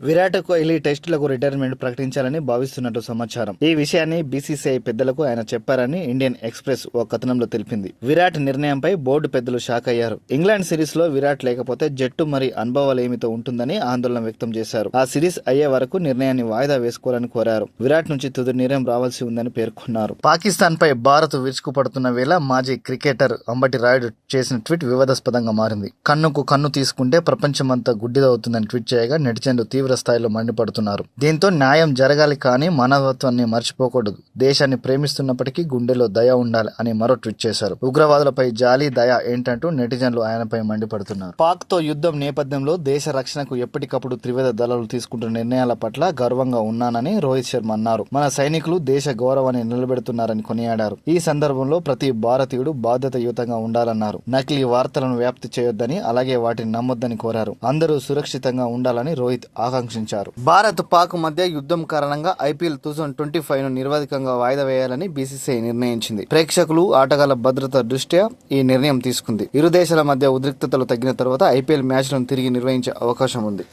Virat Kohli టెస్టులకు retirement ప్రకటించాలని భావిస్తున్నట్టు సమాచారం. ఈ విషయాన్ని బీసీసీఐ పెద్దలకు ఆయన చెప్పారని ఇండియన్ ఎక్స్ప్రెస్ ఓ కథనంలో తెలిపింది. విరాట్ నిర్ణయంపై బోర్డు పెద్దలు షాక్ అయ్యారు. ఇంగ్లాండ్ సిరీస్ లో విరాట్ లేకపోతే జట్టు మరి అనుభవాలేమితో ఉంటుందని ఆందోళన వ్యక్తం చేశారు. ఆ సిరీస్ అయ్యే వరకు నిర్ణయాన్ని వాయిదా వేసుకోవాలని కోరారు. విరాట్ నుంచి తుది నిర్ణయం రావాల్సి ఉందని పేర్కొన్నారు. పాకిస్తాన్ పై భారత్ విరుచుకుపడుతున్న వేళ మాజీ క్రికెటర్ అంబటి రాయుడు చేసిన ట్వీట్ వివాదాస్పదంగా మారింది. కన్నుకు కన్ను తీసుకుంటే ప్రపంచమంతా గుడ్డిదవుతుందని ట్వీట్ చేయగా నెటిజన్లు తీవ్ర స్థాయిలో మండిపడుతున్నారు. దీంతో న్యాయం జరగాలి కానీ మానవత్వాన్ని మర్చిపోకూడదు. దేశాన్ని ప్రేమిస్తున్నప్పటికీ గుండెలో దయ ఉండాలి అని మరో ట్వీట్ చేశారు. ఉగ్రవాదులపై జాలి దయ ఏంటంటూ నెటిజన్లు ఆయనపై మండిపడుతున్నారు. పాక్ తో యుద్ధం నేపథ్యంలో దేశ రక్షణకు ఎప్పటికప్పుడు త్రివిధ దళాలు తీసుకుంటున్న నిర్ణయాల పట్ల గర్వంగా ఉన్నానని రోహిత్ శర్మ అన్నారు. మన సైనికులు దేశ గౌరవాన్ని నిలబెడుతున్నారని కొనియాడారు. ఈ సందర్భంలో ప్రతి భారతీయుడు బాధ్యతాయుతంగా ఉండాలన్నారు. నకిలీ వార్తలను వ్యాప్తి చేయొద్దని, అలాగే వాటిని నమ్మొద్దని కోరారు. అందరూ సురక్షితంగా ఉండాలని రోహిత్ ఆకాంక్షించారు. భారత్ పాక్ మధ్య యుద్ధం కారణంగా ఐపీఎల్ 2025 ను నిర్వాధికంగా వాయిదా వేయాలని బీసీసీఐ నిర్ణయించింది. ప్రేక్షకులు, ఆటగాళ్ల భద్రత దృష్ట్యా ఈ నిర్ణయం తీసుకుంది. ఇరు దేశాల మధ్య ఉద్రిక్తతలు తగ్గిన తర్వాత ఐపీఎల్ మ్యాచ్లను తిరిగి నిర్వహించే అవకాశం ఉంది.